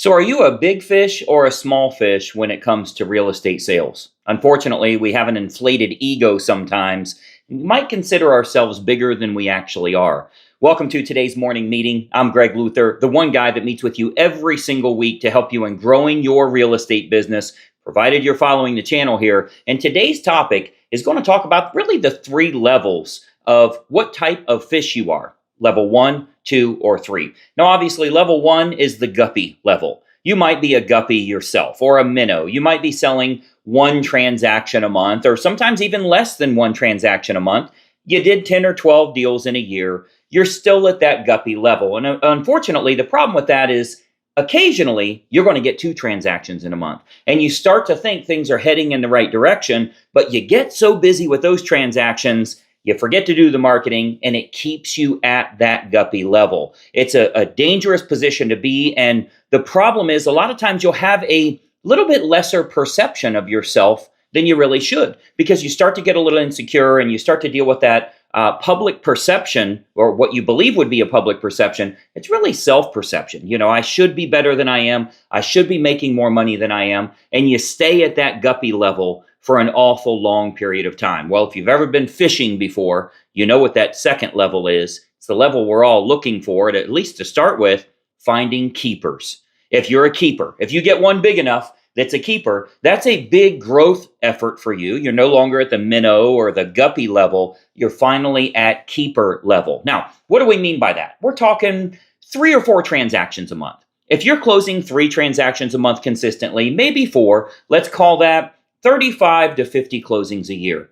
So, are you a big fish or a small fish when it comes to real estate sales? Unfortunately, we have an inflated ego sometimes. We might consider ourselves bigger than we actually are. Welcome to today's morning meeting. I'm Greg Luther, the one guy that meets with you every single week to help you in growing your real estate business, provided you're following the channel here. And today's topic is going to talk about really the three levels of what type of fish you are. Level 1, 2, or 3. Now, obviously, level 1 is the guppy level. You might be a guppy yourself or a minnow. You might be selling one transaction a month or sometimes even less than one transaction a month. You did 10 or 12 deals in a year. You're still at that guppy level. And unfortunately, the problem with that is occasionally you're going to get two transactions in a month. And you start to think things are heading in the right direction, but you get so busy with those transactions you forget to do the marketing, and it keeps you at that guppy level. It's a dangerous position to be, and the problem is a lot of times you'll have a little bit lesser perception of yourself than you really should, because you start to get a little insecure and you start to deal with that public perception, or what you believe would be a public perception. It's really self-perception. You know, I should be better than I am. I should be making more money than I am. And you stay at that guppy level for an awful long period of time. Well, if you've ever been fishing before, you know what that second level is. It's the level we're all looking for, at least to start with, finding keepers. If you're a keeper, if you get one big enough that's a keeper, that's a big growth effort for you. You're no longer at the minnow or the guppy level. You're finally at keeper level. Now, what do we mean by that? We're talking 3 or 4 transactions a month. If you're closing 3 transactions a month consistently, maybe 4, let's call that 35 to 50 closings a year.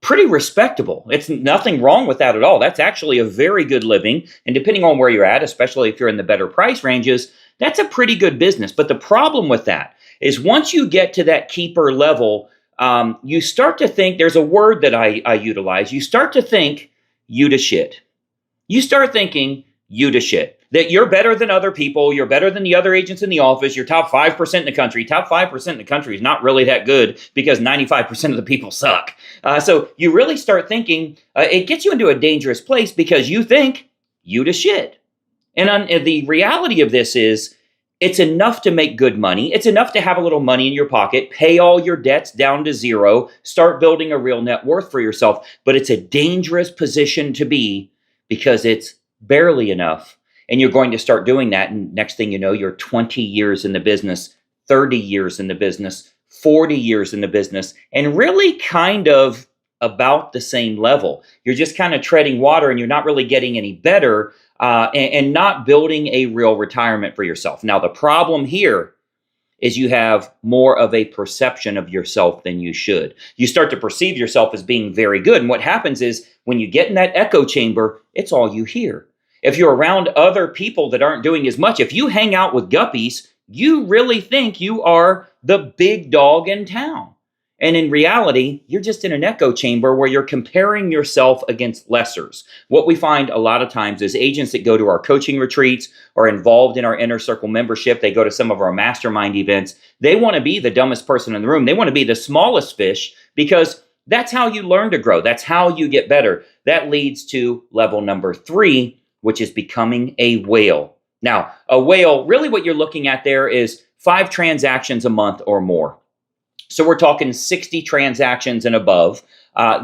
Pretty respectable. It's nothing wrong with that at all. That's actually a very good living. And depending on where you're at, especially if you're in the better price ranges, that's a pretty good business. But the problem with that is once you get to that keeper level, you start to think, there's a word that I utilize, you start to think you to shit. You start thinking you to shit. That you're better than other people, you're better than the other agents in the office, you're top 5% in the country. Top 5% in the country is not really that good because 95% of the people suck. So you really start thinking, it gets you into a dangerous place because you think you to shit. And the reality of this is, it's enough to make good money. It's enough to have a little money in your pocket, pay all your debts down to zero, start building a real net worth for yourself. But it's a dangerous position to be because it's barely enough. And you're going to start doing that. And next thing you know, you're 20 years in the business, 30 years in the business, 40 years in the business, and really kind of about the same level. You're just kind of treading water and you're not really getting any better and not building a real retirement for yourself. Now, the problem here is you have more of a perception of yourself than you should. You start to perceive yourself as being very good. And what happens is when you get in that echo chamber, it's all you hear. If you're around other people that aren't doing as much, if you hang out with guppies, you really think you are the big dog in town. And in reality, you're just in an echo chamber where you're comparing yourself against lessers. What we find a lot of times is agents that go to our coaching retreats or involved in our inner circle membership, they go to some of our mastermind events, they want to be the dumbest person in the room. They want to be the smallest fish because that's how you learn to grow. That's how you get better. That leads to level number 3, which is becoming a whale. Now, a whale, really what you're looking at there is 5 transactions a month or more. So we're talking 60 transactions and above.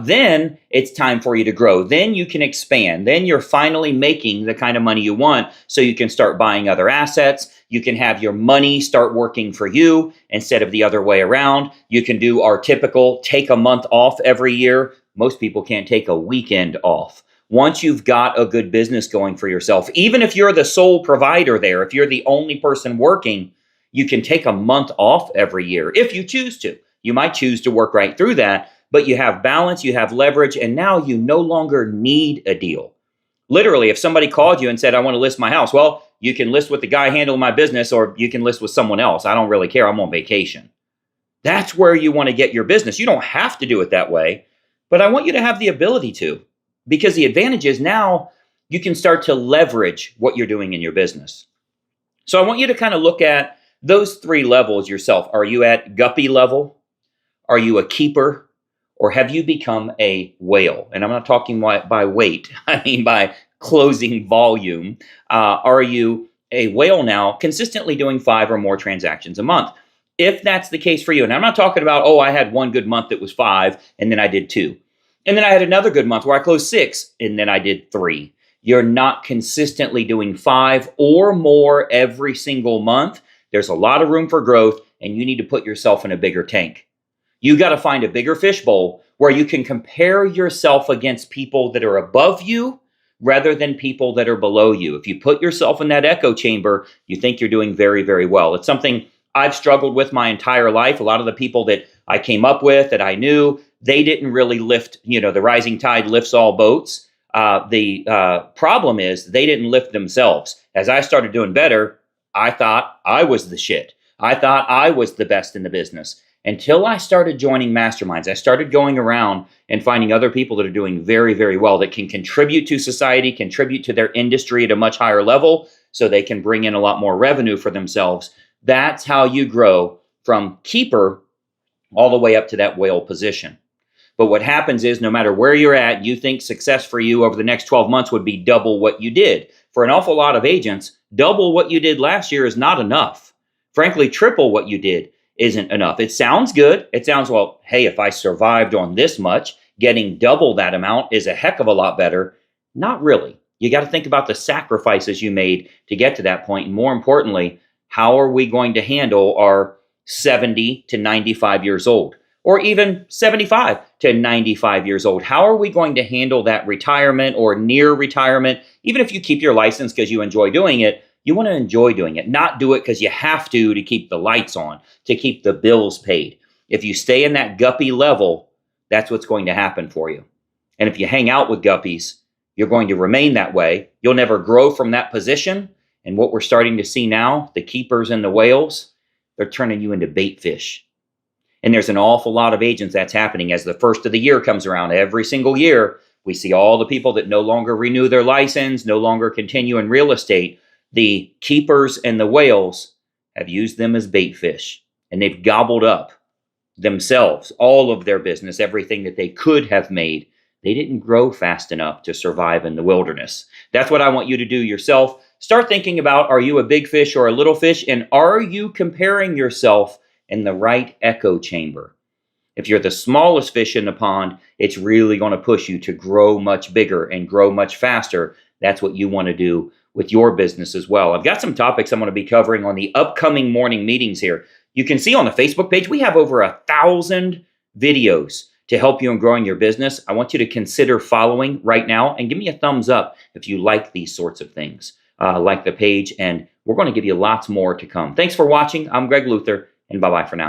Then it's time for you to grow. Then you can expand. Then you're finally making the kind of money you want so you can start buying other assets. You can have your money start working for you instead of the other way around. You can do our typical take a month off every year. Most people can't take a weekend off. Once you've got a good business going for yourself, even if you're the sole provider there, if you're the only person working, you can take a month off every year if you choose to. You might choose to work right through that, but you have balance, you have leverage, and now you no longer need a deal. Literally, if somebody called you and said, I want to list my house, well, you can list with the guy handling my business or you can list with someone else. I don't really care. I'm on vacation. That's where you want to get your business. You don't have to do it that way, but I want you to have the ability to, because the advantage is now you can start to leverage what you're doing in your business. So I want you to kind of look at those 3 levels yourself. Are you at guppy level? Are you a keeper? Or have you become a whale? And I'm not talking by weight. I mean by closing volume. Are you a whale now consistently doing 5 or more transactions a month. If that's the case for you, and I'm not talking about, oh, I had one good month that was 5 and then I did 2. And then I had another good month where I closed 6 and then I did 3. You're not consistently doing 5 or more every single month. There's a lot of room for growth, and you need to put yourself in a bigger tank. You got to find a bigger fishbowl where you can compare yourself against people that are above you rather than people that are below you. If you put yourself in that echo chamber, you think you're doing very, very well. It's something I've struggled with my entire life. A lot of the people that I came up with, that I knew, they didn't really lift, the rising tide lifts all boats. The problem is they didn't lift themselves. As I started doing better, I thought I was the shit. I thought I was the best in the business. Until I started joining masterminds, I started going around and finding other people that are doing very, very well, that can contribute to society, contribute to their industry at a much higher level so they can bring in a lot more revenue for themselves. That's how you grow from keeper all the way up to that whale position. But what happens is, no matter where you're at, you think success for you over the next 12 months would be double what you did. For an awful lot of agents, double what you did last year is not enough. Frankly, triple what you did isn't enough. It sounds good. It sounds, well, hey, if I survived on this much, getting double that amount is a heck of a lot better. Not really. You got to think about the sacrifices you made to get to that point. And more importantly, how are we going to handle our 70 to 95 years old? Or even 75 to 95 years old. How are we going to handle that retirement or near retirement? Even if you keep your license because you enjoy doing it, you want to enjoy doing it, not do it because you have to keep the lights on, to keep the bills paid. If you stay in that guppy level, that's what's going to happen for you. And if you hang out with guppies, you're going to remain that way. You'll never grow from that position. And what we're starting to see now, the keepers and the whales, they're turning you into bait fish. And there's an awful lot of agents that's happening as the first of the year comes around. Every single year, we see all the people that no longer renew their license, no longer continue in real estate. The keepers and the whales have used them as bait fish, and they've gobbled up themselves, all of their business, everything that they could have made. They didn't grow fast enough to survive in the wilderness. That's what I want you to do yourself. Start thinking about, are you a big fish or a little fish? And are you comparing yourself in the right echo chamber? If you're the smallest fish in the pond, it's really going to push you to grow much bigger and grow much faster. That's what you want to do with your business as well. I've got some topics I'm going to be covering on the upcoming morning meetings here. You can see on the Facebook page, we have over 1,000 videos to help you in growing your business. I want you to consider following right now and give me a thumbs up if you like these sorts of things. Like the page, and we're going to give you lots more to come. Thanks for watching. I'm Greg Luther, and bye-bye for now.